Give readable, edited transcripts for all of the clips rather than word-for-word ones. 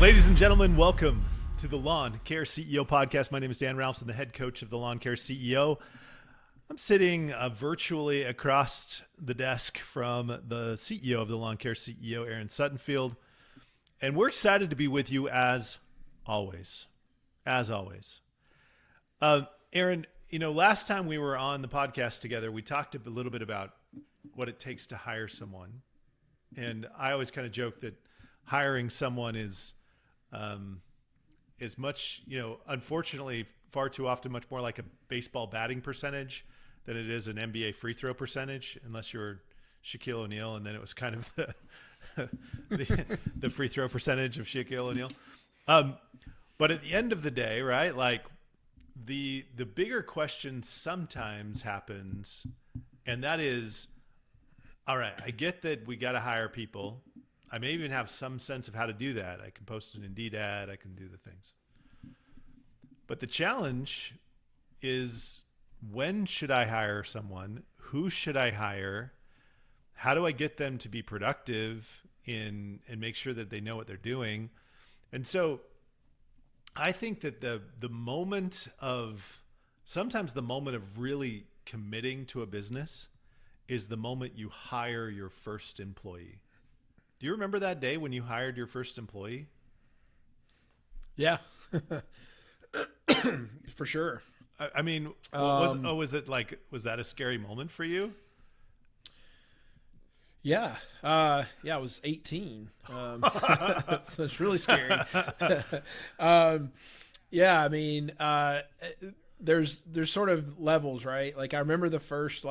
Ladies and gentlemen, welcome to the Lawn Care CEO podcast. My name is Dan Ralphs. I'm the head coach of the Lawn Care CEO. I'm sitting virtually across the desk from the CEO of the Lawn Care CEO, Aaron Suttonfield. And we're excited to be with you as always. As always. Aaron, last time we were on the podcast together, we talked a little bit about what it takes to hire someone. And I always kind of joke that hiring someone is much, unfortunately, far too often much more like a baseball batting percentage than it is an NBA free throw percentage, unless you're Shaquille O'Neal, and then it was kind of the free throw percentage of Shaquille O'Neal. But at the end of the day, right, like the bigger question sometimes happens, and that is, all right, I get that we got to hire people. I may even have some sense of how to do that. I can post an Indeed ad. I can do the things. But the challenge is, when should I hire someone? Who should I hire? How do I get them to be productive and make sure that they know what they're doing? And so I think that sometimes the moment of really committing to a business is the moment you hire your first employee. Do you remember that day when you hired your first employee? Yeah, for sure. I mean, was that a scary moment for you? Yeah. I was 18. So it's really scary. I mean, there's sort of levels, right? Like I remember the first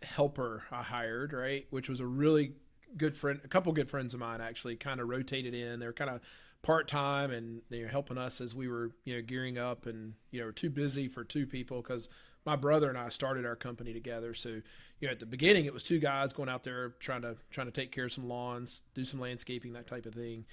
helper I hired, right? Which was a really good friend, a couple good friends of mine actually kind of rotated in. They were kind of part-time and they were helping us as we were, gearing up and, were too busy for two people because my brother and I started our company together. So, at the beginning it was two guys going out there trying to take care of some lawns, do some landscaping, that type of thing.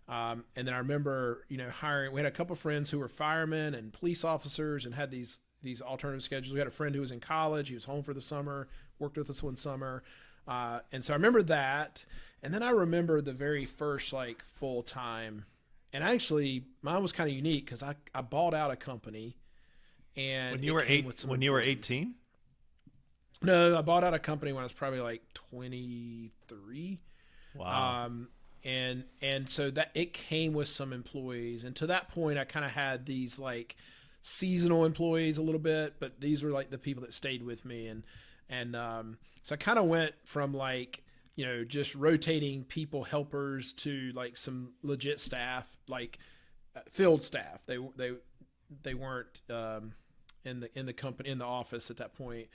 And then I remember, hiring, we had a couple friends who were firemen and police officers and had these alternative schedules. We had a friend who was in college. He was home for the summer, worked with us one summer. And so I remember that. And then I remember the very first full time. And actually mine was kind of unique because I bought out a company. And when you were 18? No, I bought out a company when I was probably 23. Wow. And so that it came with some employees. And to that point, I kind of had these seasonal employees a little bit, but these were the people that stayed with me. And so I kind of went from just rotating people, helpers, to some legit staff, field staff. They weren't in the company, in the office at that point.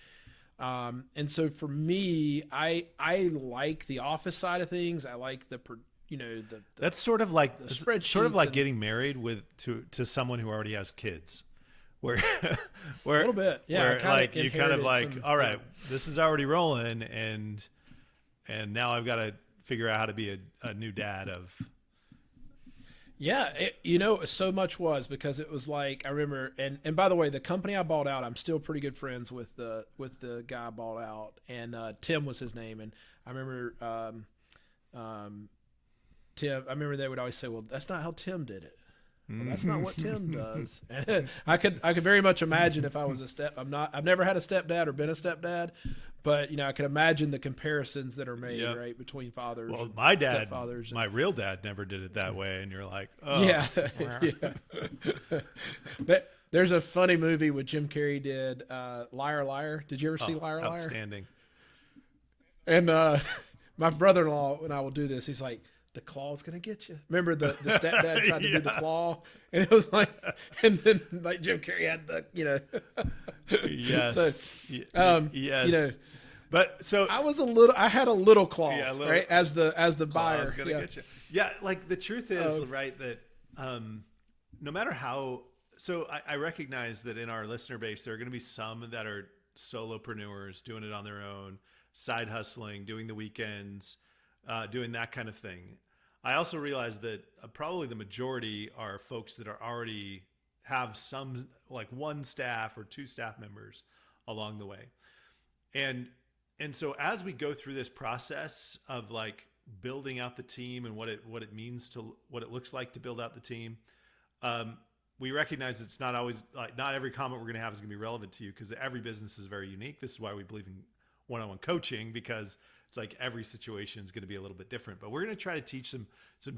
And so for me, I like the office side of things. I like the that's sort of like the spreadsheets, sort of like getting married to someone who already has kids. Where a little bit, yeah. You kind of all right, this is already rolling, and now I've got to figure out how to be a new dad of. Yeah, so much was because it was I remember, and by the way, the company I bought out, I'm still pretty good friends with the guy I bought out, and Tim was his name, and I remember Tim. I remember they would always say, "Well, that's not how Tim did it. Well, that's not what Tim does." And I could very much imagine if I was I've never had a stepdad or been a stepdad, but I can imagine the comparisons that are made, right, between fathers. Well, and my dad, stepfathers, my real dad, never did it that way, and you're like, oh, yeah. But there's a funny movie with Jim Carrey did, Liar Liar. Did you ever see Liar Liar? Outstanding. And my brother-in-law, when I will do this, he's like, "The claw's gonna get you." Remember the stepdad tried to do the claw, and it was and then Jim Carrey had the, Yes. So, yes. But so I had a little claw, right, as the buyer. Claw's gonna get you. Yeah, the truth is, right, that no matter how. So I recognize that in our listener base, there are going to be some that are solopreneurs doing it on their own, side hustling, doing the weekends, doing that kind of thing. I also realize that probably the majority are folks that are already have some one staff or two staff members along the way. And so as we go through this process of building out the team and what it means to what it looks like to build out the team. We recognize it's not always like not every comment we're going to have is going to be relevant to you because every business is very unique. This is why we believe in one-on-one coaching, because it's like every situation is going to be a little bit different. But we're going to try to teach some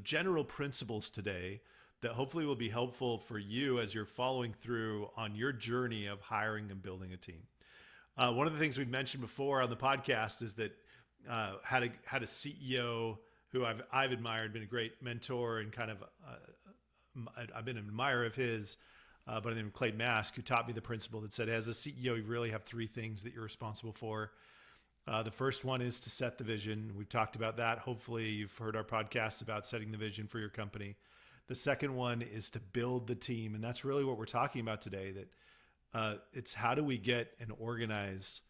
general principles today that hopefully will be helpful for you as you're following through on your journey of hiring and building a team. One of the things we've mentioned before on the podcast is that had a CEO who I've admired, been a great mentor, and kind of I've been an admirer of his, by the name of Clayton Mask, who taught me the principle that said, as a CEO, you really have three things that you're responsible for. The first one is to set the vision. We've talked about that. Hopefully you've heard our podcast about setting the vision for your company. The second one is to build the team. And that's really what we're talking about today, that it's how do we get and organize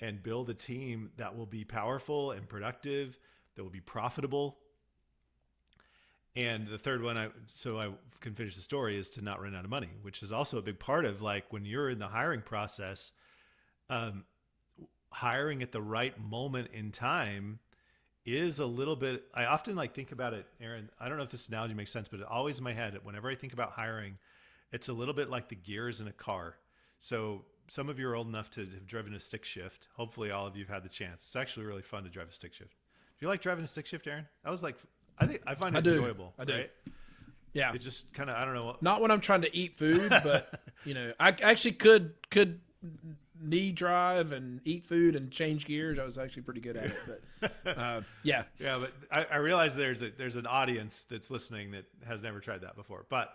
and build a team that will be powerful and productive, that will be profitable. And the third one, so I can finish the story, is to not run out of money, which is also a big part of like when you're in the hiring process, hiring at the right moment in time is a little bit, I often like think about it, Aaron, I don't know if this analogy makes sense, but it always in my head, whenever I think about hiring, it's a little bit like the gears in a car. So some of you are old enough to have driven a stick shift. Hopefully all of you have had the chance. It's actually really fun to drive a stick shift. Do you like driving a stick shift, Aaron? I was like, I find it enjoyable. I do. Right? Yeah. It just kind of, I don't know. Not when I'm trying to eat food, but I actually could knee drive and eat food and change gears. I was actually pretty good at it, but yeah. Yeah, but I realize there's an audience that's listening that has never tried that before. But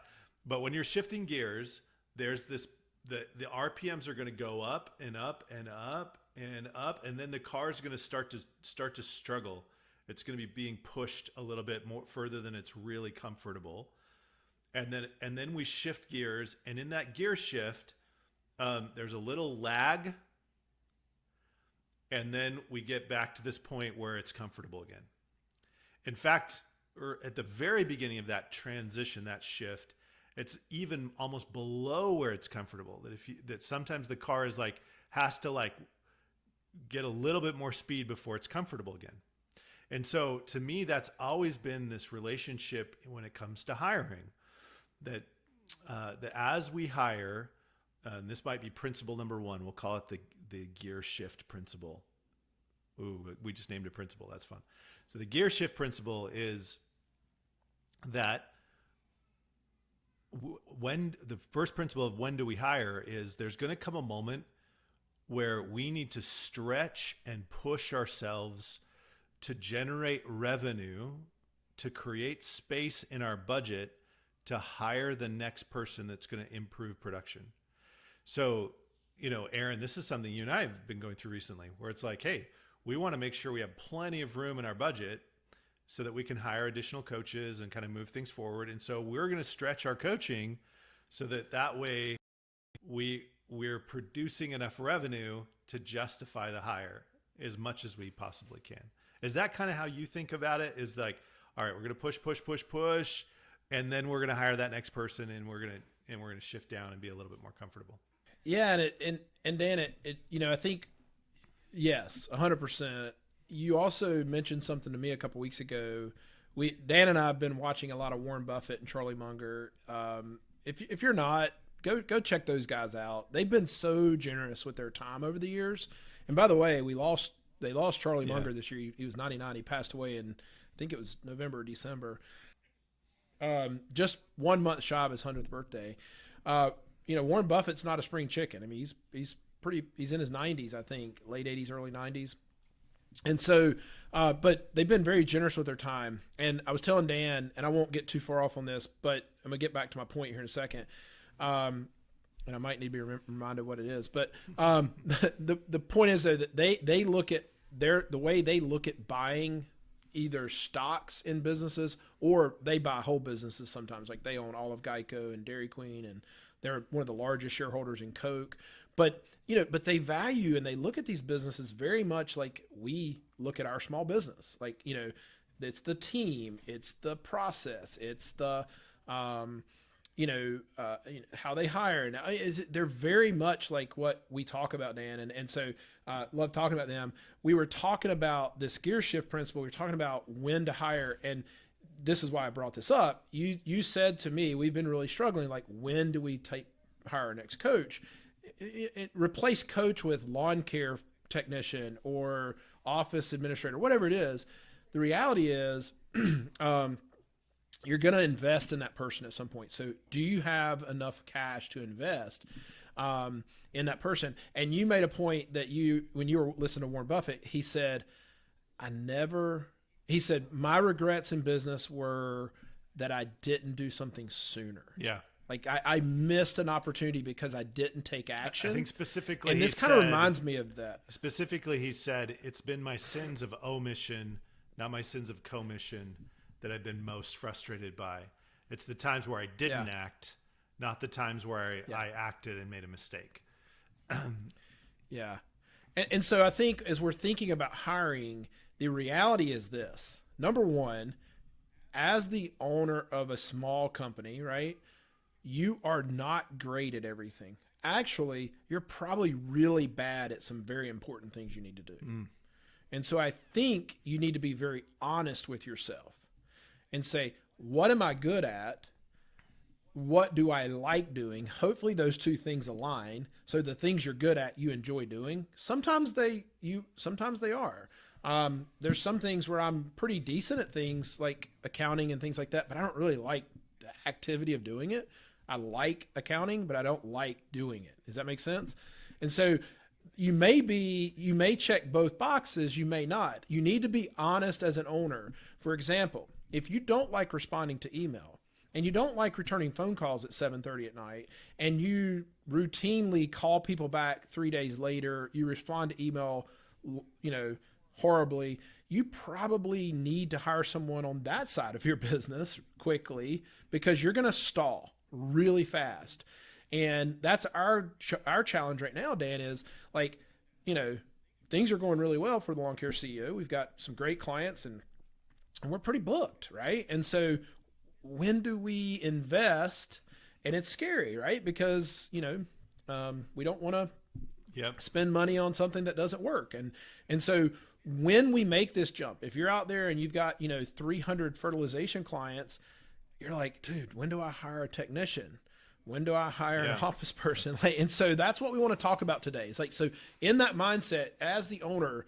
when you're shifting gears, there's this the RPMs are going to go up and up and up and up, and then the car is going to start to struggle. It's going to be being pushed a little bit more further than it's really comfortable. And then we shift gears, and in that gear shift, there's a little lag, and then we get back to this point where it's comfortable again. In fact, at the very beginning of that transition, that shift, it's even almost below where it's comfortable. That sometimes the car is like has to like get a little bit more speed before it's comfortable again. And so to me, that's always been this relationship when it comes to hiring, that as we hire, and this might be principle number one, we'll call it the gear shift principle. Ooh, we just named a principle. That's fun. So the gear shift principle is that when the first principle of when do we hire is there's going to come a moment where we need to stretch and push ourselves to generate revenue, to create space in our budget to hire the next person that's going to improve production. So, Aaron, this is something you and I have been going through recently, where it's like, hey, we want to make sure we have plenty of room in our budget so that we can hire additional coaches and kind of move things forward. And so we're going to stretch our coaching so that way we're producing enough revenue to justify the hire as much as we possibly can. Is that kind of how you think about it? Is like, all right, we're going to push, and then we're going to hire that next person, and we're going to shift down and be a little bit more comfortable. Yeah, and Dan, I think yes, 100%. You also mentioned something to me a couple weeks ago. Dan and I have been watching a lot of Warren Buffett and Charlie Munger. If you're not, go check those guys out. They've been so generous with their time over the years. And by the way, they lost Charlie Munger this year. He was 99. He passed away in, I think it was November or December. Just 1 month shy of his 100th birthday. Warren Buffett's not a spring chicken. I mean, he's in his 90s, I think, late 80s, early 90s. And so, but they've been very generous with their time. And I was telling Dan, and I won't get too far off on this, but I'm going to get back to my point here in a second. And I might need to be reminded what it is. But the point is that they look at the way they look at buying either stocks in businesses, or they buy whole businesses sometimes. Like they own all of Geico and Dairy Queen, and they're one of the largest shareholders in Coke. But they value and they look at these businesses very much like we look at our small business. Like, it's the team, it's the process, it's the how they hire. Now, they're very much like what we talk about, Dan. And so love talking about them. We were talking about this gear shift principle. We were talking about when to hire. And this is why I brought this up. You said to me, we've been really struggling. Like, when do we hire our next coach? Replace coach with lawn care technician or office administrator, whatever it is. The reality is, you're going to invest in that person at some point. So do you have enough cash to invest in that person? And you made a point that when you were listening to Warren Buffett, he said, my regrets in business were that I didn't do something sooner. Yeah. Like I missed an opportunity because I didn't take action. I think specifically, and this kind of reminds me of that. Specifically, he said, it's been my sins of omission, not my sins of commission, that I've been most frustrated by. It's the times where I didn't act, not the times where I acted and made a mistake. Yeah. And so I think as we're thinking about hiring, the reality is this. Number one, as the owner of a small company, right, you are not great at everything. Actually, you're probably really bad at some very important things you need to do. And so I think you need to be very honest with yourself and say, what am I good at? What do I like doing? Hopefully those two things align. So the things you're good at, you enjoy doing. Sometimes they are. There's some things where I'm pretty decent at things like accounting and things like that, but I don't really like the activity of doing it. I like accounting, but I don't like doing it. Does that make sense? And so you may check both boxes. You may not. You need to be honest as an owner. For example, if you don't like responding to email and you don't like returning phone calls at 7:30 at night, and you routinely call people back 3 days later, you respond to email, horribly, you probably need to hire someone on that side of your business quickly, because you're going to stall really fast. And that's our challenge right now, Dan, is like, things are going really well for the Lawn Care CEO. We've got some great clients and we're pretty booked, right? And so when do we invest? And it's scary, right? Because, we don't want to spend money on something that doesn't work. And so when we make this jump, if you're out there and you've got, 300 fertilization clients, you're like, dude, when do I hire a technician? When do I hire an office person? And so that's what we want to talk about today. It's like, so in that mindset, as the owner,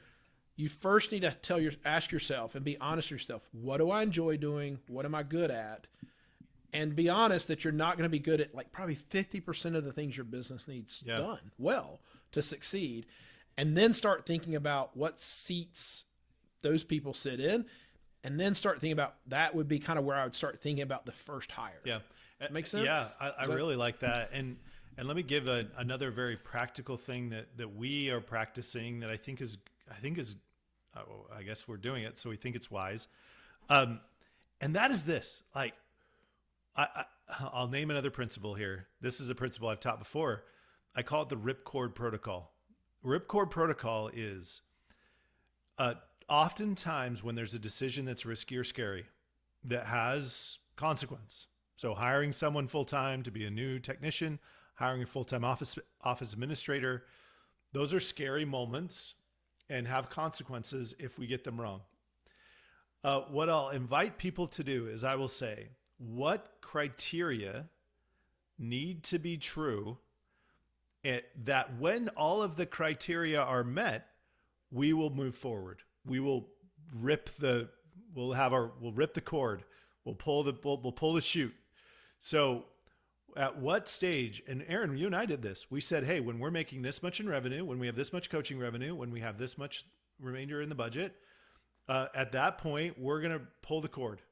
you first need to ask yourself and be honest with yourself. What do I enjoy doing? What am I good at? And be honest that you're not going to be good at like probably 50% of the things your business needs done well to succeed. And then start thinking about what seats those people sit in. And then start thinking about, that would be kind of where I would start thinking about the first hire. Yeah. That makes sense? Yeah, I really like that. And let me give another very practical thing that we are practicing that I think is, I guess we're doing it, so we think it's wise. And that is this, like, I'll name another principle here. This is a principle I've taught before. I call it the ripcord protocol. Ripcord protocol is oftentimes when there's a decision that's risky or scary that has consequence. So hiring someone full-time to be a new technician, hiring a full-time office administrator, those are scary moments and have consequences if we get them wrong. What I'll invite people to do is I will say, what criteria need to be true that when all of the criteria are met, we will move forward. We will rip the cord. We'll pull the chute. So at what stage, and Aaron, you and I did this, we said, hey, when we're making this much in revenue, when we have this much coaching revenue, when we have this much remainder in the budget, at that point, we're going to pull the cord.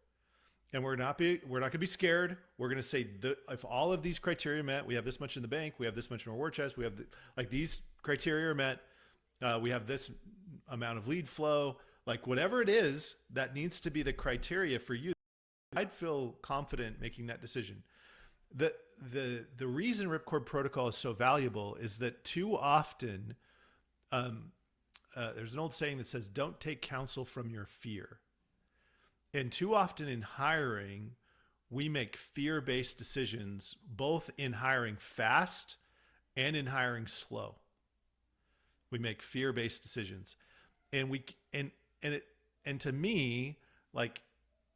And we're not going to be scared. We're going to say, if all of these criteria are met, we have this much in the bank, we have this much in our war chest, we have these criteria are met, we have this amount of lead flow, like whatever it is that needs to be the criteria for you, I'd feel confident making that decision. The reason Ripcord Protocol is so valuable is that too often, there's an old saying that says, don't take counsel from your fear. And too often in hiring, we make fear-based decisions both in hiring fast and in hiring slow. We make fear-based decisions. And to me, like,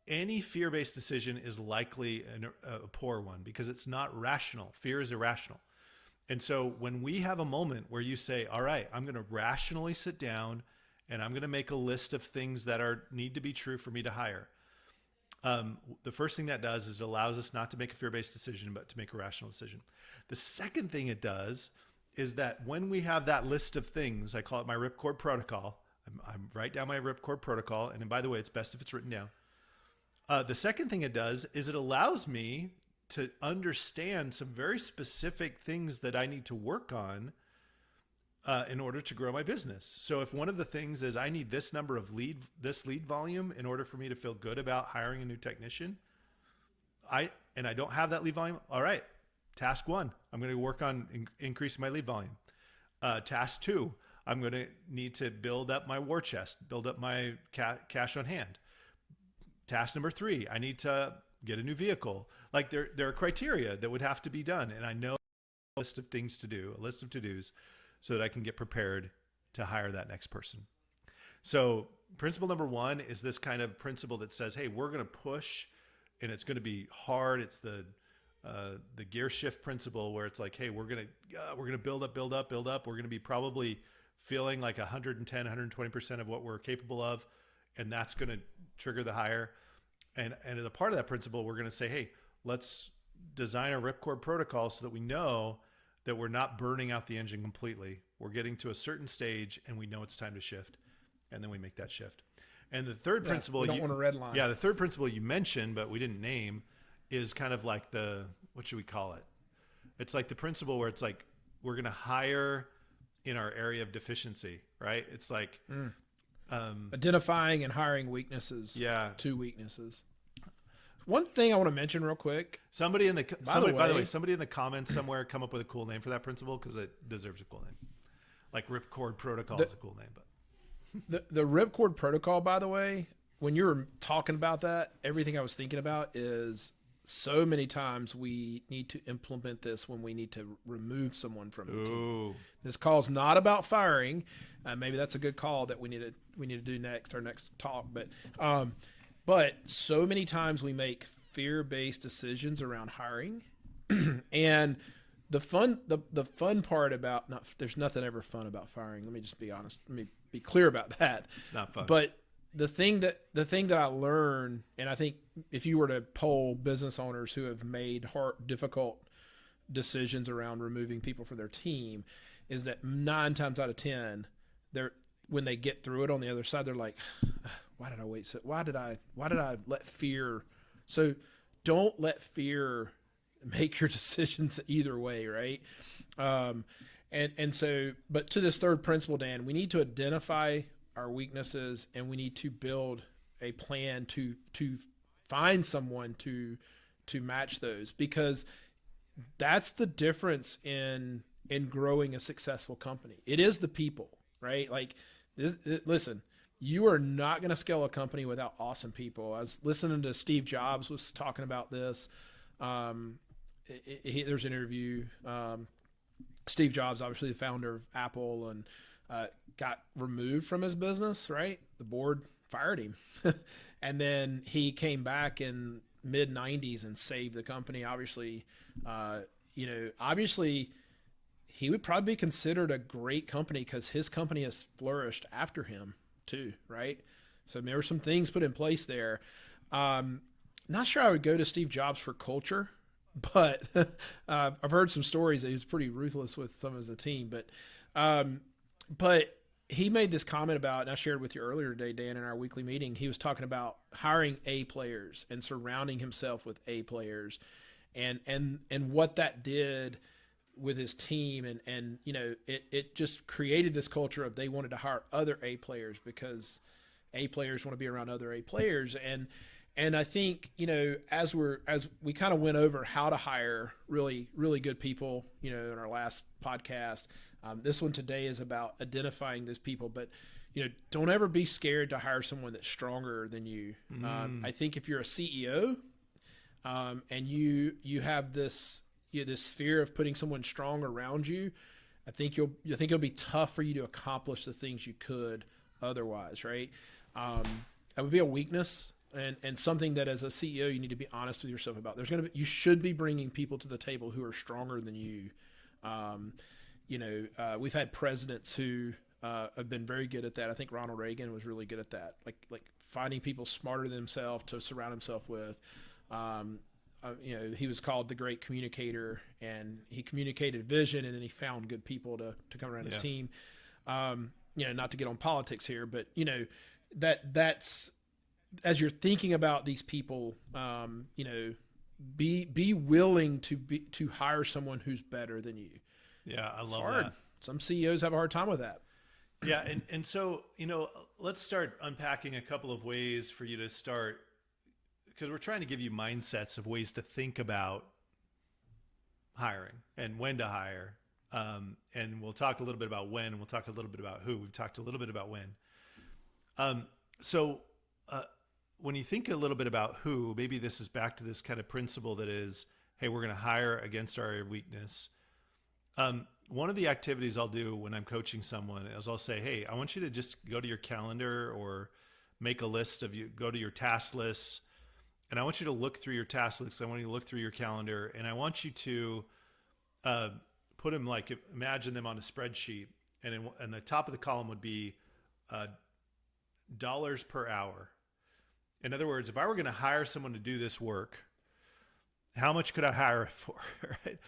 any fear-based decision is likely a poor one because it's not rational. Fear is irrational. And so when we have a moment where you say, all right, I'm going to rationally sit down and I'm going to make a list of things that need to be true for me to hire. The first thing that does is it allows us not to make a fear-based decision, but to make a rational decision. The second thing it does is that when we have that list of things, I call it my ripcord protocol. I'm write down my ripcord protocol. And by the way, it's best if it's written down. The second thing it does is it allows me to understand some very specific things that I need to work on in order to grow my business. So if one of the things is I need this number of lead volume in order for me to feel good about hiring a new technician, I don't have that lead volume. All right, task 1, I'm going to work on increasing my lead volume. Task 2, I'm going to need to build up my war chest, build up my cash on hand. Task number 3, I need to get a new vehicle. Like there are criteria that would have to be done. And I know a list of things to do, a list of to-dos, so that I can get prepared to hire that next person. So principle number 1 is this kind of principle that says, hey, we're going to push and it's going to be hard. It's the gear shift principle where it's like, hey, we're going to build up. We're going to be probably feeling like 110, 120% of what we're capable of. And that's going to trigger the hire. And as a part of that principle, we're going to say, hey, let's design a ripcord protocol so that we know that we're not burning out the engine completely. We're getting to a certain stage and we know it's time to shift. And then we make that shift. And the third principle, we don't want a red line. Yeah, the third principle you mentioned, but we didn't name, is kind of like what should we call it? It's like the principle where it's like, we're going to hire in our area of deficiency, right? It's like, identifying and hiring weaknesses. Yeah. 2 weaknesses. One thing I want to mention real quick. By the way, somebody in the comments somewhere come up with a cool name for that principle because it deserves a cool name. Like ripcord protocol is a cool name, but the ripcord protocol, by the way, when you were talking about that, everything I was thinking about is so many times we need to implement this when we need to remove someone from the team. This call's not about firing. Maybe that's a good call that we need to do next, our next talk. But so many times we make fear-based decisions around hiring, and the fun part about there's nothing ever fun about firing. Let me just be honest. Let me be clear about that. It's not fun. But the thing that I learned, and I think if you were to poll business owners who have made difficult decisions around removing people from their team, is that 9 times out of 10, when they get through it on the other side, they're like, why did I wait? So why did I let fear? So don't let fear make your decisions either way. Right. And so, but to this third principle, Dan, we need to identify our weaknesses and we need to build a plan to find someone to match those, because that's the difference in growing a successful company. It is the people, right? Like listen, you are not going to scale a company without awesome people. I was listening to Steve Jobs was talking about this. There's an interview. Steve Jobs, obviously the founder of Apple, and got removed from his business, right? The board fired him. And then he came back in mid 90s and saved the company. Obviously, obviously he would probably be considered a great company because his company has flourished after him too, right? So there were some things put in place there. Not sure I would go to Steve Jobs for culture, but I've heard some stories that he was pretty ruthless with some of the team. But he made this comment about, and I shared with you earlier today, Dan, in our weekly meeting. He was talking about hiring A players and surrounding himself with A players, and what that did with his team, and it just created this culture of they wanted to hire other A players because A players want to be around other A players. And I think, as we kind of went over how to hire really, really good people, in our last podcast, this one today is about identifying those people, but, don't ever be scared to hire someone that's stronger than you. I think if you're a CEO, and you have this this fear of putting someone strong around you, I think it'll be tough for you to accomplish the things you could otherwise, right? That would be a weakness, and something that as a CEO you need to be honest with yourself about. You should be bringing people to the table who are stronger than you. We've had presidents who have been very good at that. I think Ronald Reagan was really good at that, like finding people smarter than himself to surround himself with. He was called the great communicator, and he communicated vision, and then he found good people to come around his team. Not to get on politics here, but that's as you're thinking about these people, be willing to hire someone who's better than you. Yeah, I love hard. that. Some CEOs have a hard time with that. Yeah, and so let's start unpacking a couple of ways for you to start, because we're trying to give you mindsets of ways to think about hiring and when to hire. And we'll talk a little bit about when, and we'll talk a little bit about who. We've talked a little bit about when. When you think a little bit about who, maybe this is back to this kind of principle that is, hey, we're going to hire against our area of weakness. One of the activities I'll do when I'm coaching someone is I'll say, hey, I want you to just go to your calendar or make a list of go to your task lists. And I want you to look through your task lists. I want you to look through your calendar, and I want you to put them, like, imagine them on a spreadsheet. And the top of the column would be dollars per hour. In other words, if I were going to hire someone to do this work, how much could I hire it for? Right?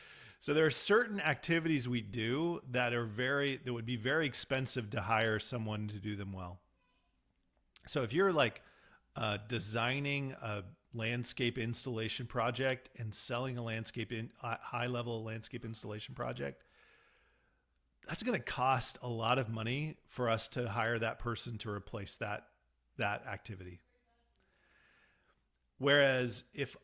So there are certain activities we do that would be very expensive to hire someone to do them well. So if you're like designing a landscape installation project and selling a high-level landscape installation project, that's going to cost a lot of money for us to hire that person to replace that activity. Whereas if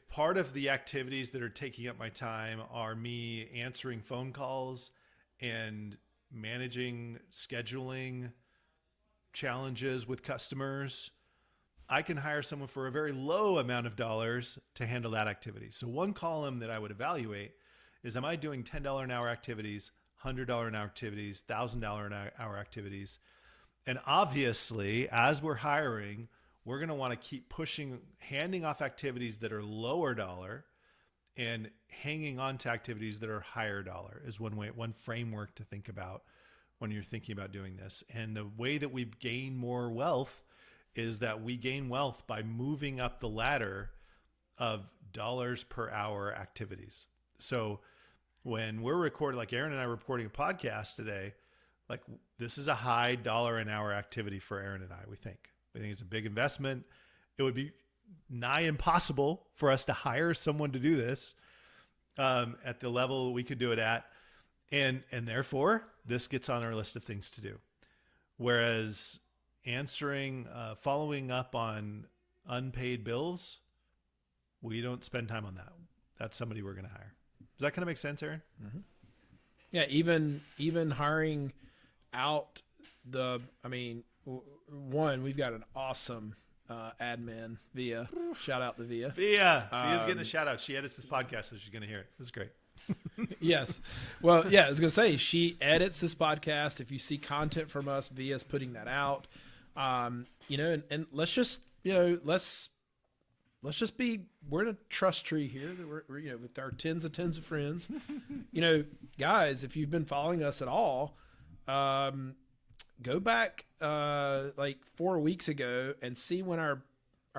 part of the activities that are taking up my time are me answering phone calls and managing scheduling challenges with customers, I can hire someone for a very low amount of dollars to handle that activity. So one column that I would evaluate is, am I doing $10 an hour activities, $100 an hour activities, $1,000 an hour activities? And obviously, as we're hiring, we're going to want to keep pushing, handing off activities that are lower dollar and hanging on to activities that are higher dollar is one framework to think about when you're thinking about doing this. And the way that we gain more wealth is that we gain wealth by moving up the ladder of dollars per hour activities. So when we're recording, like Aaron and I are recording a podcast today, like this is a high dollar an hour activity for Aaron and I, we think. We think it's a big investment. It would be nigh impossible for us to hire someone to do this at the level we could do it at. And therefore, this gets on our list of things to do. Whereas following up on unpaid bills, we don't spend time on that. That's somebody we're going to hire. Does that kind of make sense, Aaron? Mm-hmm. Yeah, even hiring out we've got an awesome admin, Via. Shout out to Via. Via's getting a shout out. She edits this podcast, so she's going to hear it. This is great. Yes. Well, yeah, I was going to say, she edits this podcast. If you see content from us, Via's putting that out. And let's just, let's just we're in a trust tree here that we're with our tens of friends. Guys, if you've been following us at all, go back like 4 weeks ago and see when our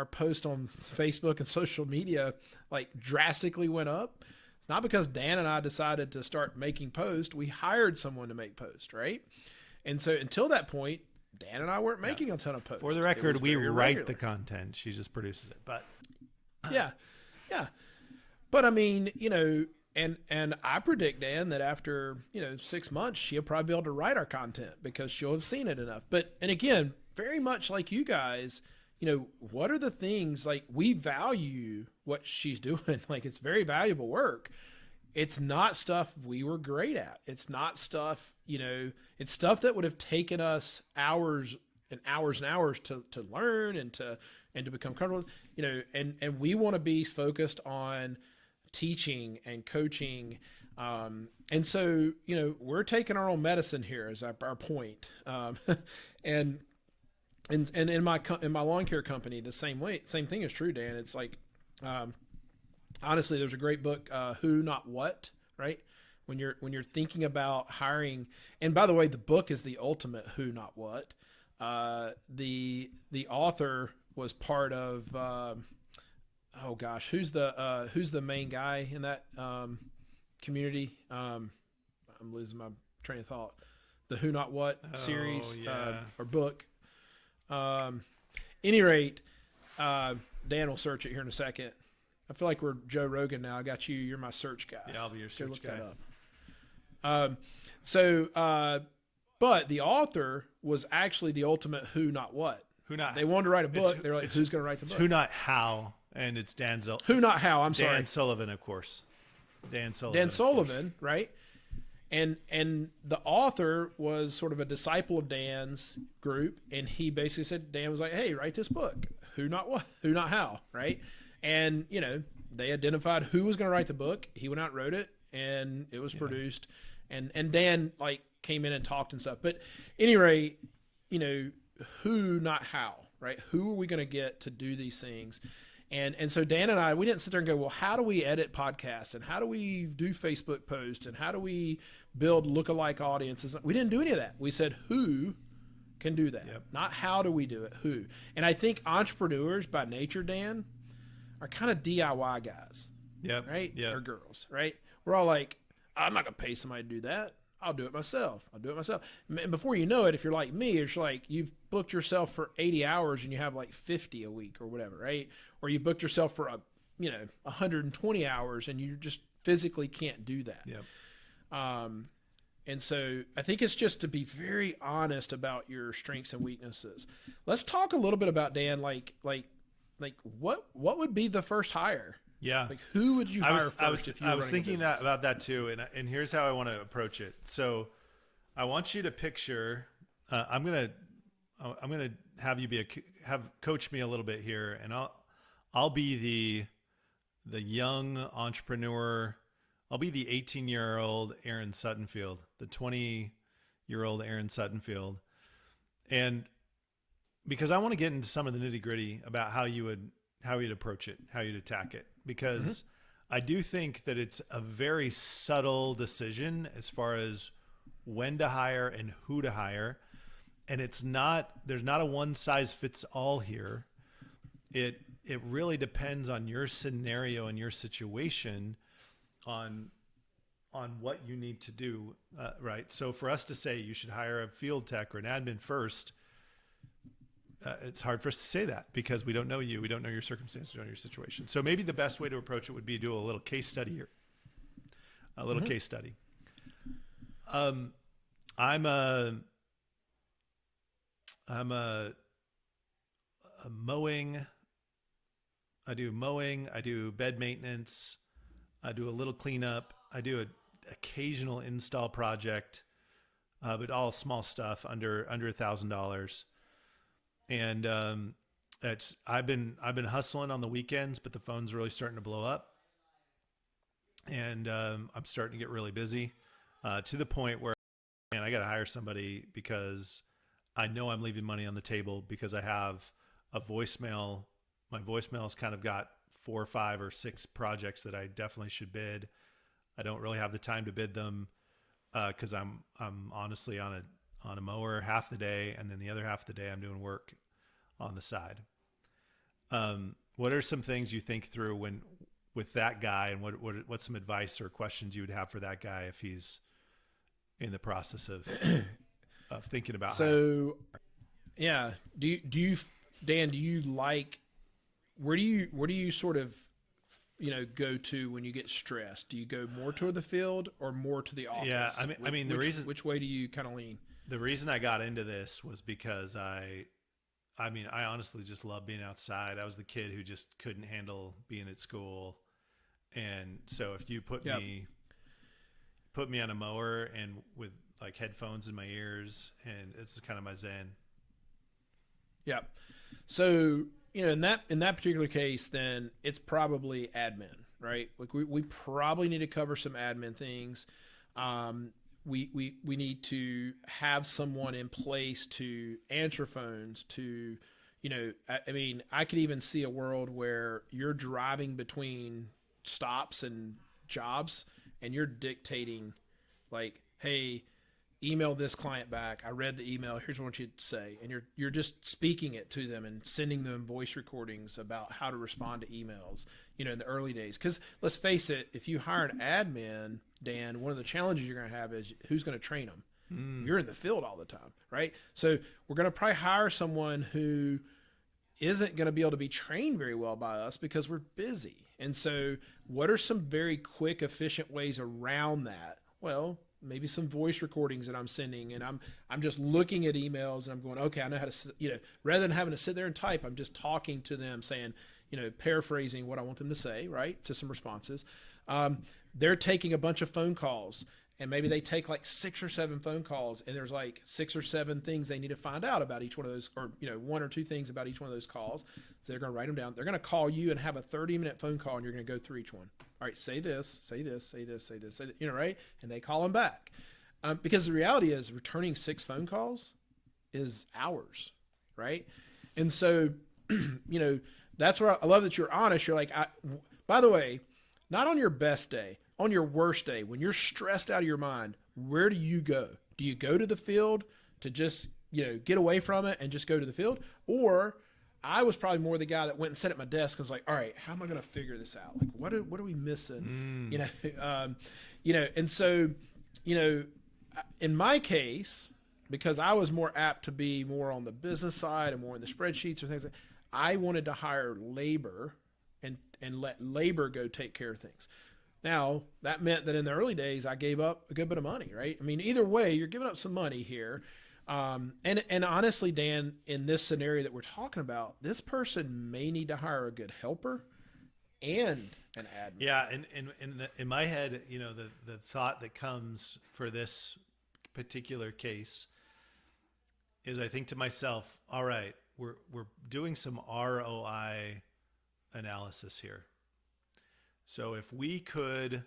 post on Facebook and social media like drastically went up. It's not because Dan and I decided to start making posts. We hired someone to make posts, right? And so until that point, Dan and I weren't making a ton of posts. For the record, we write the content. She just produces it. But yeah. But I mean, and I predict, Dan, that after 6 months, she'll probably be able to write our content because she'll have seen it enough. And again, very much like you guys, what are the things, like, we value what she's doing. Like, it's very valuable work. It's not stuff we were great at. It's not stuff, it's stuff that would have taken us hours and hours to learn and to become comfortable, and we want to be focused on teaching and coaching. And so, we're taking our own medicine here is our point. And in my lawn care company, the same thing is true, Dan. It's like, honestly, there's a great book, Who Not What, right? When you're thinking about hiring, and by the way, the book is the ultimate who not what. The author was part of, oh gosh, who's the main guy in that community? I'm losing my train of thought. The Who Not What series or book. Any rate, Dan will search it here in a second. I feel like we're Joe Rogan now. I got you. You're my search guy. Yeah, I'll be your search guy. But the author was actually the ultimate who not what. Who not? They wanted to write a book. They were like, who's going to write the book? Who not how, and it's Who not how. I'm sorry. Dan Sullivan, of course. Dan Sullivan, right? And the author was sort of a disciple of Dan's group, and he basically said, Dan was like, hey, write this book. Who not what? Who not how, right? And, they identified who was going to write the book. He went out and wrote it, and it was produced. And Dan, came in and talked and stuff. But any rate, who, not how, right? Who are we going to get to do these things? And so Dan and I, we didn't sit there and go, well, how do we edit podcasts? And how do we do Facebook posts? And how do we build lookalike audiences? We didn't do any of that. We said, who can do that? Yep. Not how do we do it, who. And I think entrepreneurs by nature, Dan, are kind of DIY guys. Yep. Right? Yep. Or girls, right? We're all like, I'm not going to pay somebody to do that. I'll do it myself. And before you know it, if you're like me, it's like you've booked yourself for 80 hours and you have 50 a week or whatever, right? Or you booked yourself for 120 hours and you just physically can't do that. Yep. And so I think it's just to be very honest about your strengths and weaknesses. Let's talk a little bit about, Dan, what would be the first hire? Yeah. Who would you hire first if you were I was thinking about that too, and here's how I want to approach it. So, I want you to picture. I'm gonna have you coach me a little bit here, and I'll be the young entrepreneur. I'll be the 18-year-old Aaron Suttonfield, the 20-year-old Aaron Suttonfield, and because I want to get into some of the nitty-gritty about how you'd approach it, how you'd attack it. Because I do think that it's a very subtle decision as far as when to hire and who to hire. And there's not a one size fits all here. It really depends on your scenario and your situation on what you need to do. Right. So for us to say you should hire a field tech or an admin first, it's hard for us to say that because we don't know you. We don't know your circumstances, we don't know your situation. So maybe the best way to approach it would be do a little case study here. Case study. I'm a mowing. I do mowing. I do bed maintenance. I do a little cleanup. I do an occasional install project, but all small stuff under $1,000. And I've been hustling on the weekends, but the phone's really starting to blow up, and I'm starting to get really busy to the point where, man, I got to hire somebody because I know I'm leaving money on the table because I have a voicemail. My voicemail's kind of got 4 or 5 or 6 projects that I definitely should bid. I don't really have the time to bid them because I'm honestly on a mower half the day, and then the other half of the day I'm doing work on the side. What are some things you think through with that guy, and what's some advice or questions you would have for that guy if he's in the process of thinking about? So, yeah. Do you, Dan? Do you like? Where do you sort of go to when you get stressed? Do you go more to the field or more to the office? Yeah, I mean which way do you kind of lean? The reason I got into this was because I honestly just love being outside. I was the kid who just couldn't handle being at school. And so if you put me on a mower and with headphones in my ears, and it's kind of my zen. Yep. So, in that particular case, then it's probably admin, right? Like we probably need to cover some admin things. Um, we need to have someone in place to answer phones, to, I mean, I could even see a world where you're driving between stops and jobs and you're dictating, like, hey, email this client back. I read the email. Here's what I want you to say, and you're just speaking it to them and sending them voice recordings about how to respond to emails. In the early days, because let's face it, if you hire an admin, Dan, one of the challenges you're going to have is who's going to train them. You're in the field all the time, right? So we're going to probably hire someone who isn't going to be able to be trained very well by us because we're busy. And so, what are some very quick, efficient ways around that? Well, maybe some voice recordings that I'm sending, and I'm just looking at emails and I'm going, okay, I know how to, rather than having to sit there and type, I'm just talking to them, saying, paraphrasing what I want them to say, right, to some responses. They're taking a bunch of phone calls, and maybe they take like 6 or 7 phone calls, and there's like 6 or 7 things they need to find out about each one of those, or 1 or 2 things about each one of those calls. So they're going to write them down. They're going to call you and have a 30-minute phone call, and you're going to go through each one. All right, say this, say this, say this, say this, say that, right? And they call them back, because the reality is returning 6 phone calls is hours, right? And so, that's where I love that you're honest. You're like, by the way, not on your best day, on your worst day, when you're stressed out of your mind, where do you go? Do you go to the field to just, get away from it and just go to the field? Or I was probably more the guy that went and sat at my desk and was like, all right, how am I going to figure this out? Like, what are we missing? And so, in my case, because I was more apt to be more on the business side and more in the spreadsheets or things like that, I wanted to hire labor and let labor go take care of things. Now, that meant that in the early days, I gave up a good bit of money, right? I mean, either way, you're giving up some money here. And honestly, Dan, in this scenario that we're talking about, this person may need to hire a good helper and an admin. Yeah, and in my head, the thought that comes for this particular case is, I think to myself, all right, we're doing some ROI analysis here. So if we could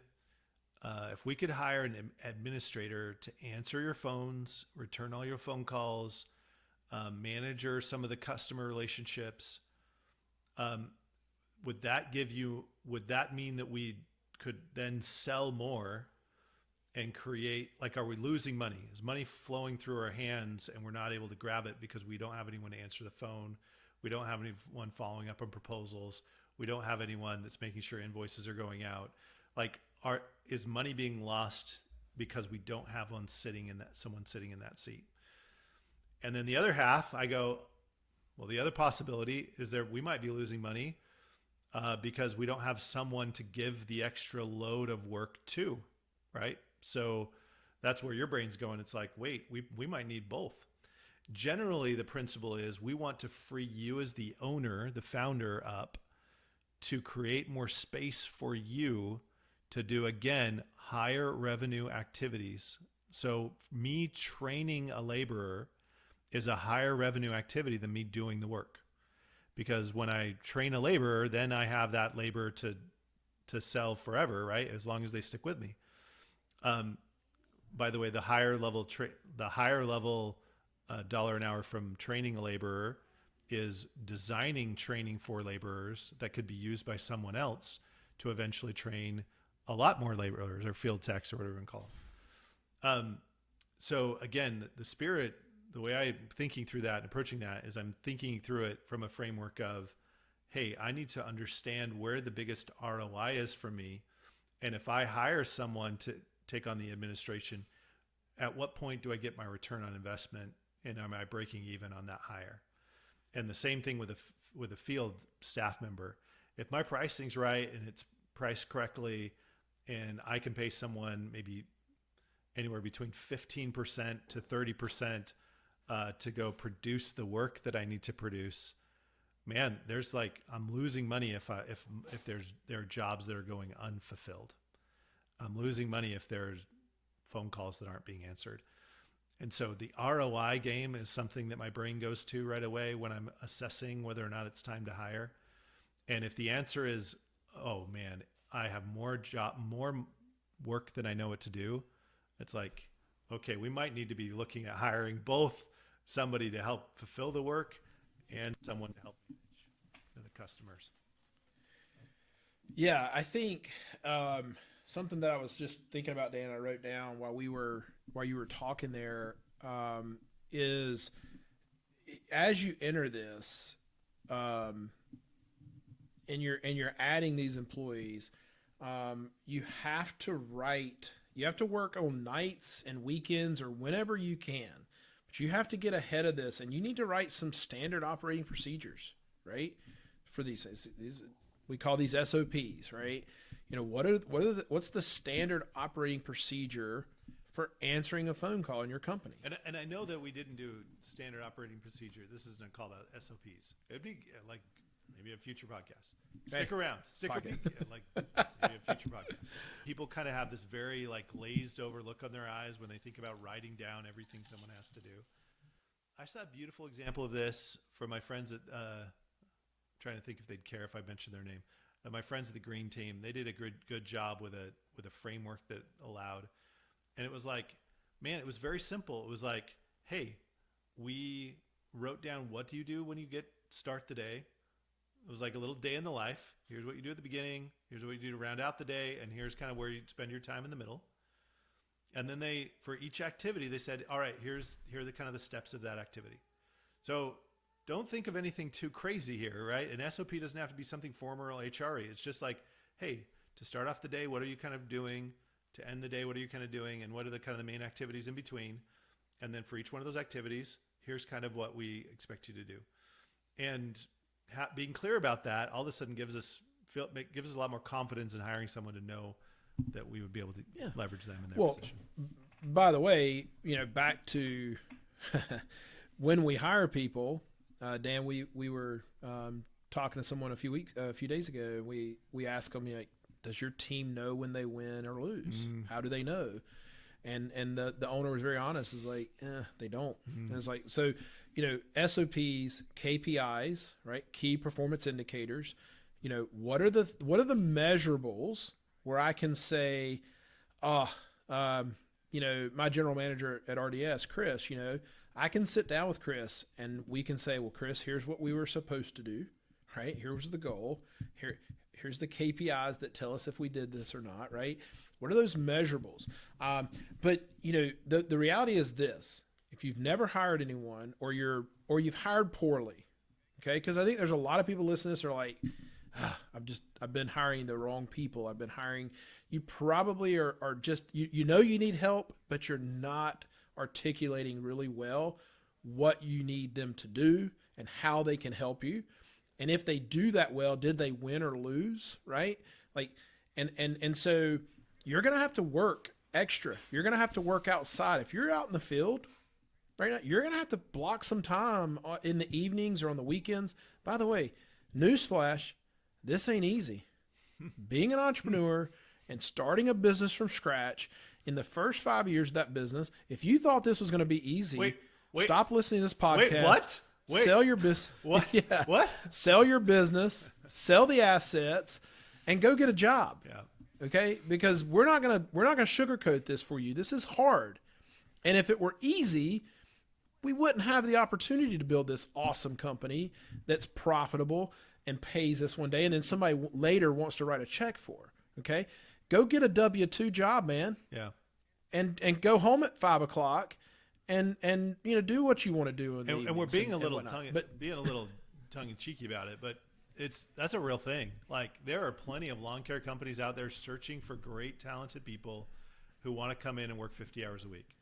hire an administrator to answer your phones, return all your phone calls, manage some of the customer relationships, would that mean that we could then sell more and create, like, are we losing money? Is money flowing through our hands and we're not able to grab it because we don't have anyone to answer the phone? We don't have anyone following up on proposals. We don't have anyone that's making sure invoices are going out. Like, is money being lost because we don't have someone sitting in that seat? And then the other half, I go, well, the other possibility is we might be losing money because we don't have someone to give the extra load of work to, right? So that's where your brain's going. It's like, wait, we might need both. Generally, the principle is we want to free you as the owner, the founder, up to create more space for you to do, again, higher revenue activities. So me training a laborer is a higher revenue activity than me doing the work. Because when I train a laborer, then I have that labor to sell forever, right? As long as they stick with me. By the way, the higher level dollar an hour from training a laborer is designing training for laborers that could be used by someone else to eventually train a lot more laborers or field techs or whatever you call them. So again, the spirit, the way I'm thinking through that and approaching that is I'm thinking through it from a framework of, hey, I need to understand where the biggest ROI is for me. And if I hire someone to take on the administration, at what point do I get my return on investment? And am I breaking even on that hire? And the same thing with a field staff member. If my pricing's right and it's priced correctly, and I can pay someone maybe anywhere between 15% to 30% to go produce the work that I need to produce, man, I'm losing money if there are jobs that are going unfulfilled. I'm losing money if there's phone calls that aren't being answered. And so the ROI game is something that my brain goes to right away when I'm assessing whether or not it's time to hire. And if the answer is, oh man, I have more work than I know what to do, it's like, okay, we might need to be looking at hiring both somebody to help fulfill the work and someone to help manage the customers. Yeah, I think something that I was just thinking about, Dan, I wrote down while you were talking there, is as you enter this, and you're adding these employees, you have to work on nights and weekends or whenever you can, but you have to get ahead of this, and you need to write some standard operating procedures, right? For these we call these SOPs, right? What's the standard operating procedure for answering a phone call in your company? And I know that we didn't do standard operating procedure. This isn't called SOPs. It'd be like maybe a future podcast. Stick around. Maybe a future podcast. People kind of have this very like glazed over look on their eyes when they think about writing down everything someone has to do. I saw a beautiful example of this for my friends at trying to think if they'd care if I mentioned their name. My friends at the Green Team, they did a good job with a framework that allowed, and it was like, man, it was very simple. It was like, hey, we wrote down what do you do when you start the day. It was like a little day in the life. Here's what you do at the beginning. Here's what you do to round out the day, and here's kind of where you spend your time in the middle. And then for each activity, they said, all right, here are the kind of the steps of that activity. So don't think of anything too crazy here, right? An SOP doesn't have to be something formal or HRE. It's just like, hey, to start off the day, what are you kind of doing? To end the day, what are you kind of doing? And what are the kind of the main activities in between? And then for each one of those activities, here's kind of what we expect you to do. And being clear about that all of a sudden gives us a lot more confidence in hiring someone to know that we would be able to leverage them in their position. By the way, back to when we hire people, Dan, we were talking to someone a few days ago. We asked them, like, does your team know when they win or lose? How do they know? And the owner was very honest. Is like, they don't. And it's like, so SOPs, KPIs, right? Key performance indicators. What are the measurables where I can say, my general manager at RDS, Chris, I can sit down with Chris and we can say, well, Chris, here's what we were supposed to do, right? Here was the goal. Here's the KPIs that tell us if we did this or not, right? What are those measurables? But the reality is this: if you've never hired anyone, or you've hired poorly, okay? Because I think there's a lot of people listening to this are like, I've been hiring the wrong people. I've been hiring. You probably are just you need help, but you're not articulating really well what you need them to do and how they can help you. And if they do that well, did they win or lose, right? Like, and so you're going to have to work extra. You're going to have to work outside. If you're out in the field right now, you're going to have to block some time in the evenings or on the weekends. By the way, newsflash, this ain't easy. Being an entrepreneur and starting a business from scratch, in the first 5 years of that business, if you thought this was going to be easy, wait, stop listening to this podcast. Wait, what? Wait. Sell your business. What? Yeah. What? Sell your business, sell the assets, and go get a job. Yeah. Okay? Because we're not gonna sugarcoat this for you. This is hard. And if it were easy, we wouldn't have the opportunity to build this awesome company that's profitable and pays us one day, and then somebody later wants to write a check for. Okay? Go get a W-2 job, man. Yeah. And go home at 5:00 and do what you want to do. And we're being a little tongue in cheeky about it, but that's a real thing. Like, there are plenty of lawn care companies out there searching for great, talented people who want to come in and work 50 hours a week.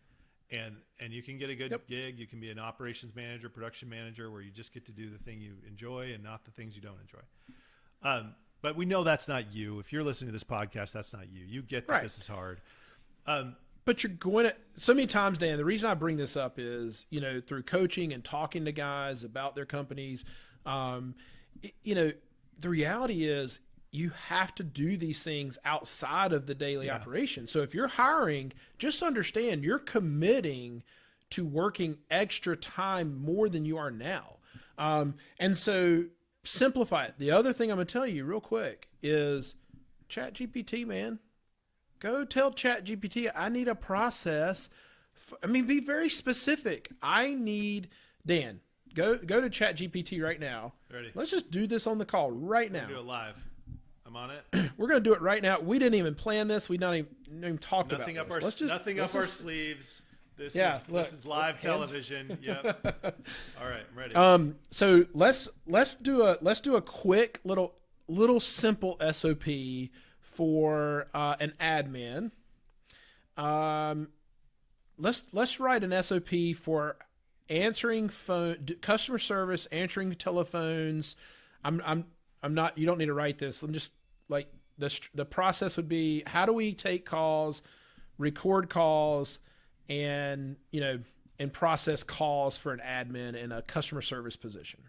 And you can get a good gig. You can be an operations manager, production manager, where you just get to do the thing you enjoy and not the things you don't enjoy. But we know that's not you. If you're listening to this podcast, that's not you. You get that This is hard. But you're going to, so many times, Dan, the reason I bring this up is, through coaching and talking to guys about their companies, the reality is you have to do these things outside of the daily operation. So if you're hiring, just understand you're committing to working extra time more than you are now. And so simplify it. The other thing I'm going to tell you real quick is ChatGPT, man. Go tell ChatGPT, I need a process. Be very specific. I need, Dan, go to ChatGPT right now. Ready. Let's just do this on the call right now. Do it live. I'm on it. We're going to do it right now. We didn't even plan this. We not even talked about this. Nothing up our sleeves. This is live television. Yep. All right, I'm ready. So let's do a quick little simple SOP for an admin. Let's write an SOP for answering customer service, answering telephones. I'm not. You don't need to write this. I'm just like the process would be: how do we take calls, record calls, and process calls for an admin in a customer service position?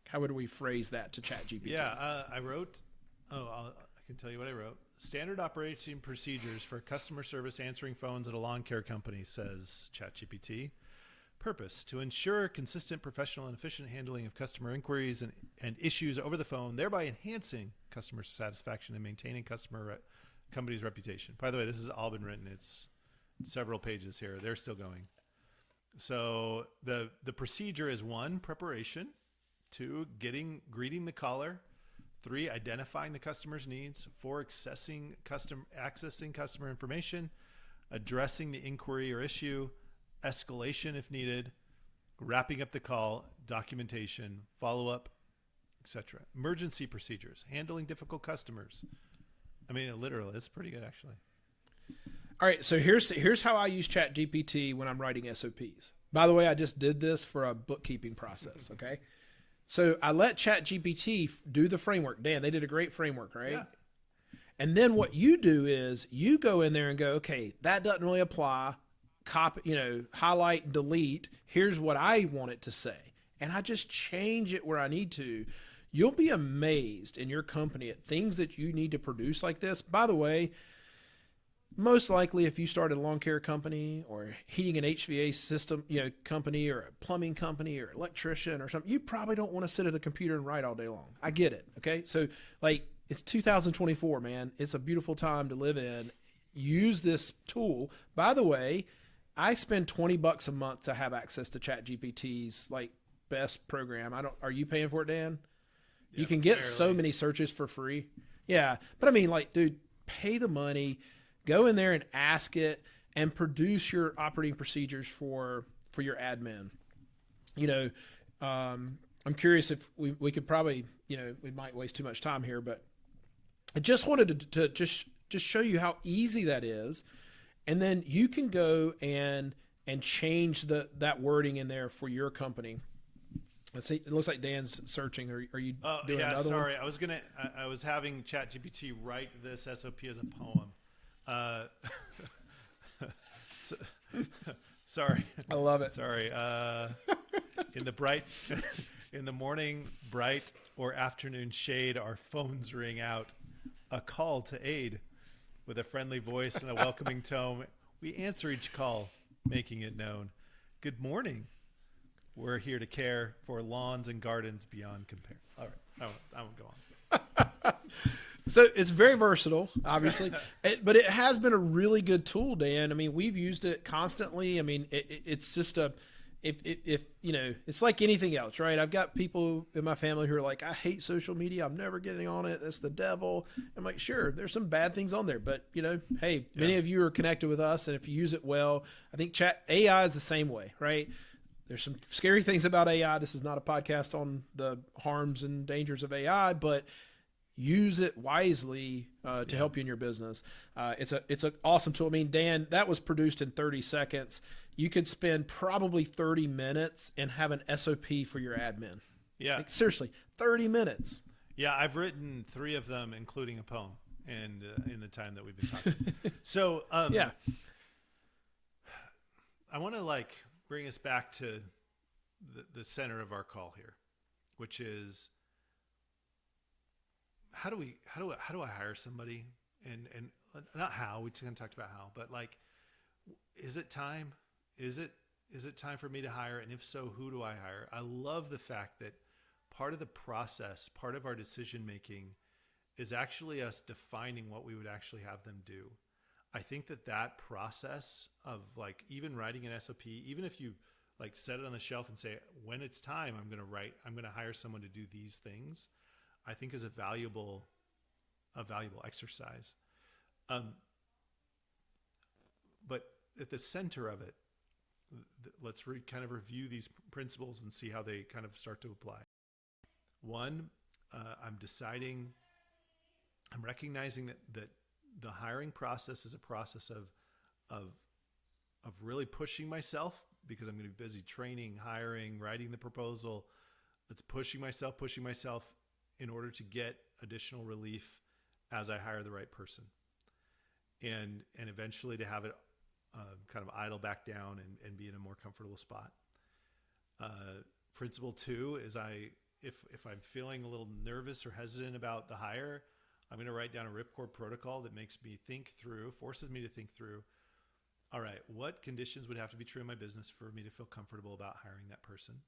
How would we phrase that to ChatGPT? Yeah, I wrote. I can tell you what I wrote. Standard operating procedures for customer service answering phones at a lawn care company, says ChatGPT. Purpose: to ensure consistent, professional, and efficient handling of customer inquiries and issues over the phone, thereby enhancing customer satisfaction and maintaining company's reputation. By the way, this has all been written. It's several pages here. They're still going. So the procedure is 1, preparation; 2, greeting the caller; 3, identifying the customer's needs; 4, accessing customer information; addressing the inquiry or issue; escalation if needed; wrapping up the call; documentation; follow-up, etc. Emergency procedures: handling difficult customers. Literally, it's pretty good, actually. All right, so here's how I use ChatGPT when I'm writing SOPs. By the way, I just did this for a bookkeeping process, okay? So I let ChatGPT do the framework. Dan, they did a great framework, right? Yeah. And then what you do is you go in there and go, okay, that doesn't really apply. Copy, highlight, delete. Here's what I want it to say. And I just change it where I need to. You'll be amazed in your company at things that you need to produce like this. By the way, most likely if you started a lawn care company or heating and HVAC system, company, or a plumbing company or electrician or something, you probably don't want to sit at a computer and write all day long. I get it. Okay. So it's 2024, man. It's a beautiful time to live in. Use this tool. By the way, I spend $20 a month to have access to ChatGPT's best program. Are you paying for it, Dan? Yeah, you can get so many searches for free. Yeah. But dude, pay the money. Go in there and ask it and produce your operating procedures for your admin. I'm curious if we could probably, we might waste too much time here, but I just wanted to just show you how easy that is. And then you can go and change that wording in there for your company. Let's see. It looks like Dan's searching. Are you doing another one? Sorry. I was having ChatGPT write this SOP as a poem. Sorry. I love it. Sorry. In the morning, bright or afternoon shade, our phones ring out. A call to aid. With a friendly voice and a welcoming tone, we answer each call, making it known. Good morning. We're here to care for lawns and gardens beyond compare. All right. I won't go on. So it's very versatile, obviously, but it has been a really good tool, Dan. We've used it constantly. It's just if it's like anything else, right? I've got people in my family who are like, I hate social media. I'm never getting on it. That's the devil. I'm like, sure, there's some bad things on there, but hey, many of you are connected with us, and if you use it well, I think AI is the same way, right? There's some scary things about AI. This is not a podcast on the harms and dangers of AI, but use it wisely to help you in your business. It's an awesome tool. Dan, that was produced in 30 seconds. You could spend probably 30 minutes and have an SOP for your admin. Yeah. Seriously, 30 minutes. Yeah, I've written 3 of them, including a poem, and in the time that we've been talking. So, yeah. I want to bring us back to the center of our call here, which is how do I hire somebody, and not how, we kind of talked about how, but is it time? Is is it time for me to hire? And if so, who do I hire? I love the fact that part of the process, part of our decision making is actually us defining what we would actually have them do. I think that process of like even writing an SOP, even if you like set it on the shelf and say, when it's time, I'm going to hire someone to do these things, I think is a valuable exercise. But at the center of it, let's kind of review these principles and see how they kind of start to apply. One, I'm recognizing that the hiring process is a process of really pushing myself, because I'm going to be busy training, hiring, writing the proposal. It's pushing myself in order to get additional relief as I hire the right person, and eventually to have it kind of idle back down and be in a more comfortable spot. Principle 2 is if I'm feeling a little nervous or hesitant about the hire, I'm going to write down a ripcord protocol that forces me to think through, all right, what conditions would have to be true in my business for me to feel comfortable about hiring that person?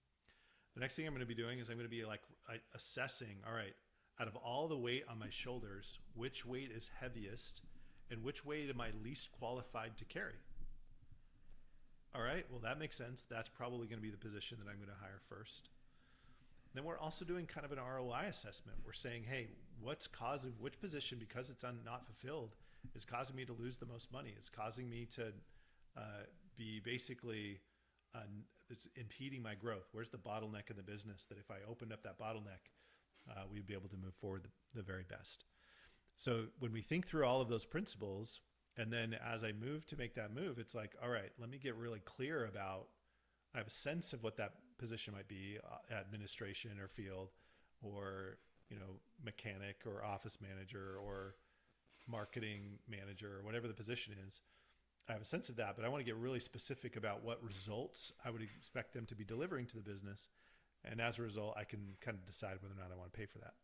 The next thing I'm going to be doing is I'm going to be like assessing, all right, out of all the weight on my shoulders, which weight is heaviest and which weight am I least qualified to carry? All right, well, that makes sense. That's probably going to be the position that I'm going to hire first. Then we're also doing kind of an ROI assessment. We're saying, hey, what's causing which position, because it's not fulfilled, is causing me to lose the most money? It's causing me to be basically it's impeding my growth. Where's the bottleneck in the business that if I opened up that bottleneck, we'd be able to move forward the very best? So when we think through all of those principles, and then as I move to make that move, it's like, all right, let me get really clear about, I have a sense of what that position might be, administration or field, or, mechanic or office manager or marketing manager or whatever the position is. I have a sense of that, but I want to get really specific about what results I would expect them to be delivering to the business. And as a result, I can kind of decide whether or not I want to pay for that.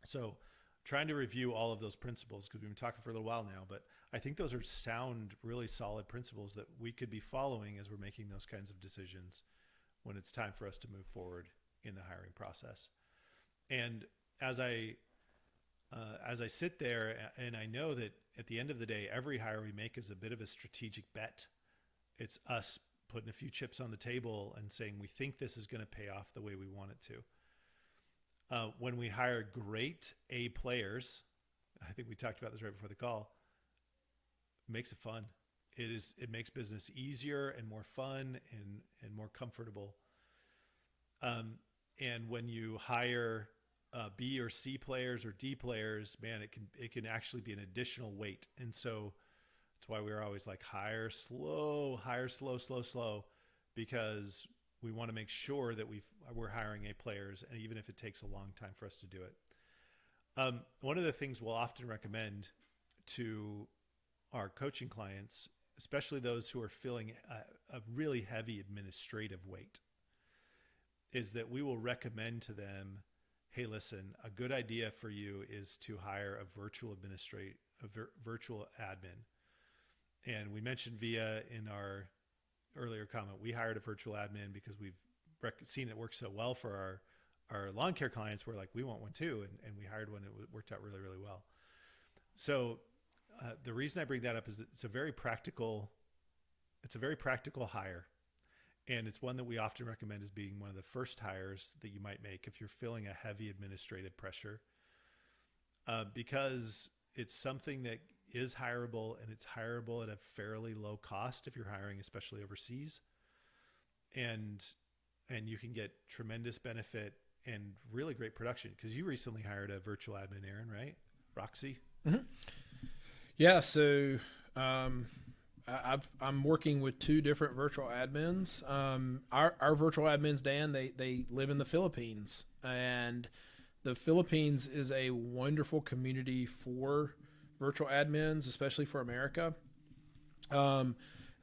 So trying to review all of those principles, because we've been talking for a little while now, but I think those are sound, really solid principles that we could be following as we're making those kinds of decisions when it's time for us to move forward in the hiring process. And as I sit there and I know that at the end of the day, every hire we make is a bit of a strategic bet. It's us putting a few chips on the table and saying, we think this is going to pay off the way we want it to. When we hire great A players, I think we talked about this right before the call, it makes it fun. It makes business easier and more fun and more comfortable. And when you hire B or C players or D players, man, it can actually be an additional weight. And so that's why we're always like hire slow, because we want to make sure that we're hiring A players, and even if it takes a long time for us to do it. One of the things we'll often recommend to our coaching clients, especially those who are feeling a really heavy administrative weight, is that we will recommend to them, hey, listen, a good idea for you is to hire a virtual admin. And we mentioned Via in our earlier comment. We hired a virtual admin because we've seen it work so well for our lawn care clients. We're like, we want one too. And we hired one. It worked out really, really well. So the reason I bring that up is that it's a very practical hire. And it's one that we often recommend as being one of the first hires that you might make if you're feeling a heavy administrative pressure, because it's something that is hireable, and it's hireable at a fairly low cost if you're hiring, especially overseas. And you can get tremendous benefit and really great production, because you recently hired a virtual admin, Aaron, right? Roxy? Mm-hmm. Yeah. So, I'm working with two different virtual admins. Our virtual admins, Dan, they live in the Philippines, and the Philippines is a wonderful community for virtual admins, especially for America.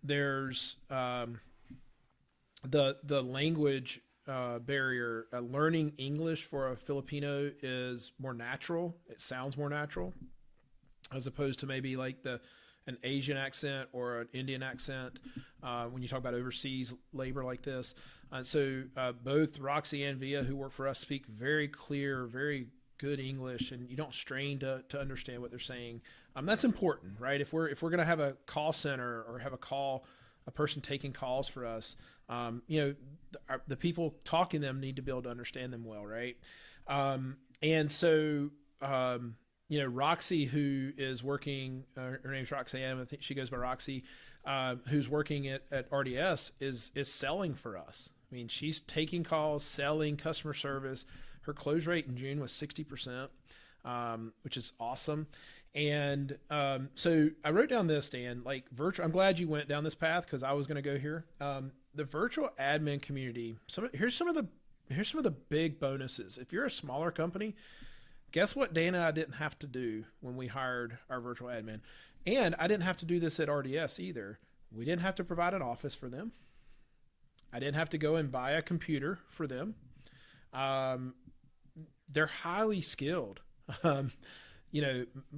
There's the language barrier. Learning English for a Filipino is more natural. It sounds more natural, as opposed to maybe like the an Asian accent or an Indian accent when you talk about overseas labor like this. So both Roxy and Via, who work for us, speak very clear, very good English, and you don't strain to understand what they're saying. That's important, right? If we're going to have a call center or have a person taking calls for us, the people talking them need to be able to understand them well, right? And so, Roxy, who is working, her name's Roxanne, I think she goes by Roxy, who's working at RDS, is selling for us. I mean, she's taking calls, selling, customer service. Her close rate in June was 60%, which is awesome. And so I wrote down this, Dan, like virtual. I'm glad you went down this path because I was going to go here. The virtual admin community. Here's some of the big bonuses. If you're a smaller company, guess what Dana and I didn't have to do when we hired our virtual admin, and I didn't have to do this at RDS either. We didn't have to provide an office for them. I didn't have to go and buy a computer for them. They're highly skilled.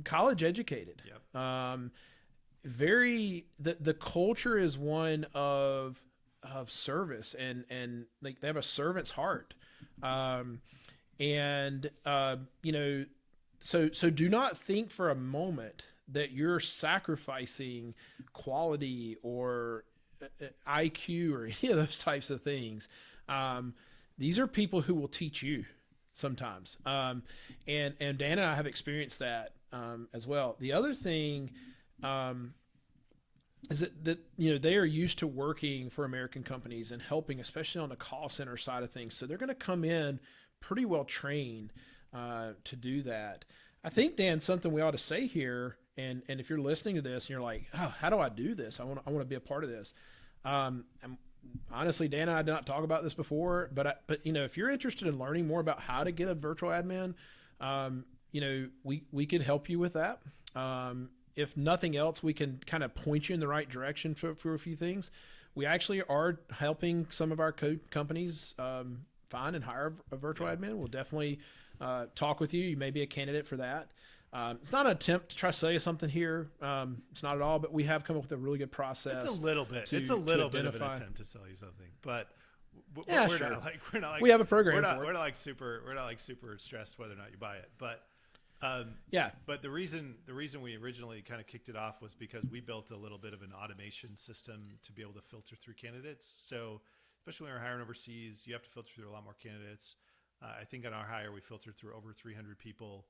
College educated. Yep. The culture is one of service and like they have a servant's heart. So do not think for a moment that you're sacrificing quality or IQ or any of those types of things. These are people who will teach you sometimes. And Dan and I have experienced that as well. The other thing is that they are used to working for American companies and helping, especially on the call center side of things. So they're going to come in pretty well trained to do that. I think, Dan, something we ought to say here, and if you're listening to this and you're like, oh, how do I do this? I want to be a part of this. Honestly, Dan and I did not talk about this before, but if you're interested in learning more about how to get a virtual admin, we could help you with that. If nothing else, we can kind of point you in the right direction for a few things. We actually are helping some of our companies find and hire a virtual admin. We'll definitely talk with you. You may be a candidate for that. It's not an attempt to try to sell you something here. It's not at all, but we have come up with a really good process. It's a little bit. It's a little bit of an attempt to sell you something, but we're sure. not like we have a program. We're not like super stressed whether or not you buy it, but But the reason we originally kind of kicked it off was because we built a little bit of an automation system to be able to filter through candidates. So especially when we're hiring overseas, you have to filter through a lot more candidates. I think on our hire, we filtered through over 300 people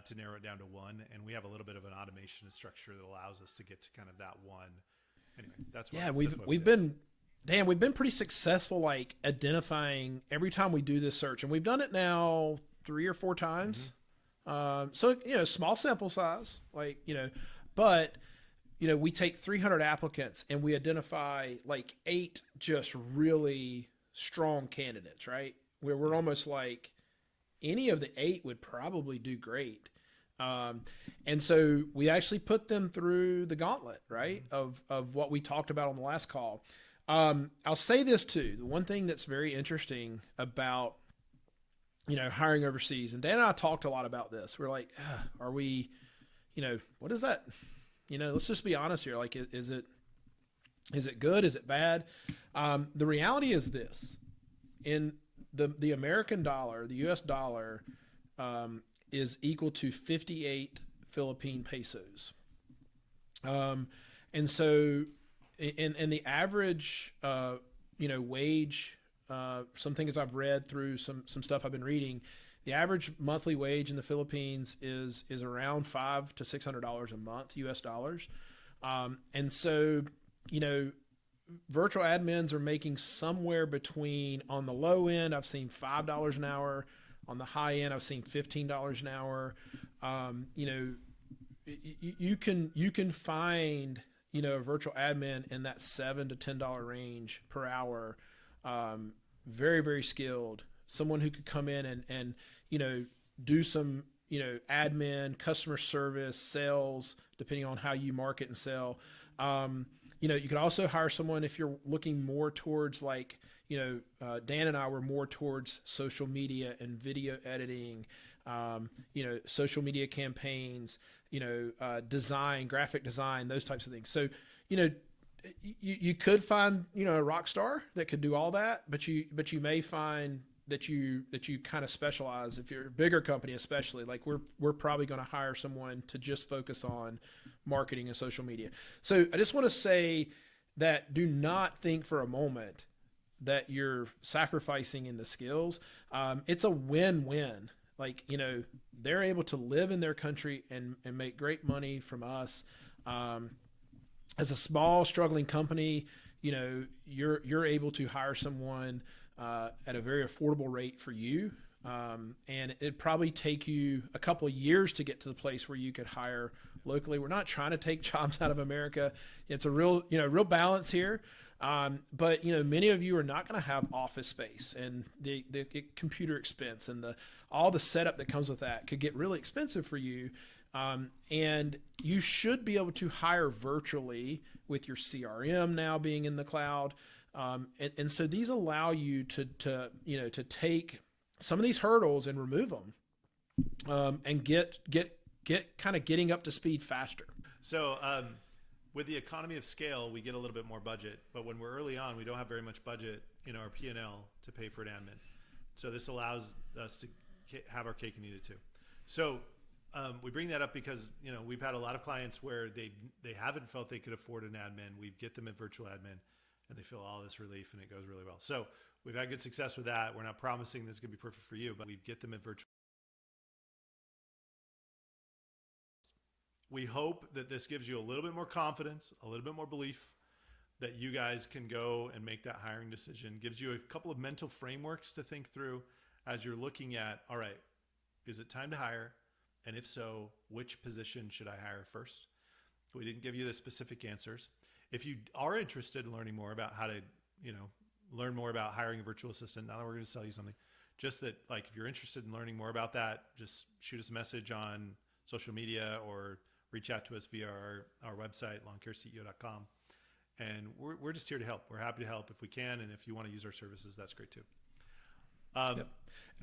to narrow it down to one. And we have a little bit of an automation structure that allows us to get to kind of that one. Anyway, that's what we've been pretty successful, like identifying every time we do this search, and we've done it now 3 or 4 times. So, small sample size, but we take 300 applicants and we identify like 8 just really strong candidates, right? Where we're almost like any of the 8 would probably do great. And so we actually put them through the gauntlet, right? Of what we talked about on the last call. I'll say this too. The one thing that's very interesting about, hiring overseas, and Dan and I talked a lot about this. We're like, are we, what is that? Let's just be honest here. Like, is it good? Is it bad? The reality is this: in the American dollar, the US dollar, is equal to 58 Philippine pesos. And so, in the average, wage, some things I've read through some stuff I've been reading, the average monthly wage in the Philippines is around $500 to $600 a month, US dollars. And so, virtual admins are making somewhere between, on the low end, I've seen $5 an hour. On the high end, I've seen $15 an hour. You can find, a virtual admin in that $7 to $10 range per hour. Very, very skilled, someone who could come in and do some, admin, customer service, sales, depending on how you market and sell. You could also hire someone if you're looking more towards Dan and I were more towards social media and video editing, social media campaigns, design, graphic design, those types of things. So, you could find, a rock star that could do all that, but you may find that you kind of specialize. If you're a bigger company, especially, like we're probably going to hire someone to just focus on marketing and social media. So I just want to say that do not think for a moment that you're sacrificing in the skills. It's a win-win. Like, they're able to live in their country and make great money from us. As a small struggling company, you're able to hire someone at a very affordable rate for you. And it'd probably take you a couple of years to get to the place where you could hire locally. We're not trying to take jobs out of America. It's a real balance here. But many of you are not going to have office space, and the computer expense and all the setup that comes with that could get really expensive for you. And you should be able to hire virtually with your CRM now being in the cloud. And so these allow you to take some of these hurdles and remove them, and get kind of getting up to speed faster. So, with the economy of scale, we get a little bit more budget, but when we're early on, we don't have very much budget in our P&L to pay for an admin. So this allows us to have our cake and eat it too. So we bring that up because we've had a lot of clients where they haven't felt they could afford an admin. We get them a virtual admin, and they feel all this relief, and it goes really well. So we've had good success with that. We're not promising this is going to be perfect for you, but we get them a virtual. We hope that this gives you a little bit more confidence, a little bit more belief that you guys can go and make that hiring decision. Gives you a couple of mental frameworks to think through as you're looking at, all right, is it time to hire? And if so, which position should I hire first? We didn't give you the specific answers. If you are interested in learning more about how to, learn more about hiring a virtual assistant, now that we're going to sell you something, just that, like, if you're interested in learning more about that, just shoot us a message on social media or reach out to us via our website, lawncareceo.com. And we're just here to help. We're happy to help if we can. And if you want to use our services, that's great too. Yep.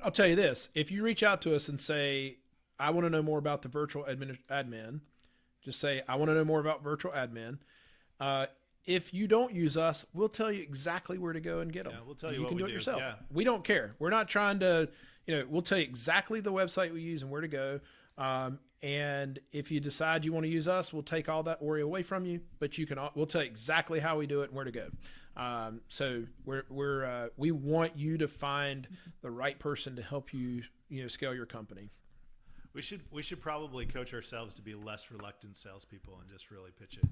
I'll tell you this. If you reach out to us and say, I want to know more about the virtual admin, just say, I want to know more about virtual admin. If you don't use us, we'll tell you exactly where to go and get them. Yeah, we'll tell you what can do we it yourself. Yeah. We don't care. We're not trying to, we'll tell you exactly the website we use and where to go. And if you decide you want to use us, we'll take all that worry away from you, but we'll tell you exactly how we do it and where to go. So we want you to find the right person to help you, scale your company. We should probably coach ourselves to be less reluctant salespeople and just really pitch it,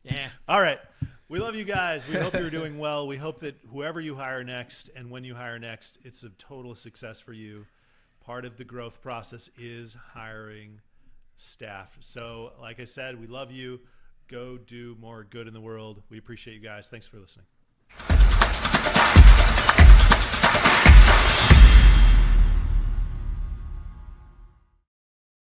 Yeah. All right. We love you guys. We hope you're doing well. We hope that whoever you hire next and when you hire next, it's a total success for you. Part of the growth process is hiring staff. So like I said, we love you. Go do more good in the world. We appreciate you guys. Thanks for listening.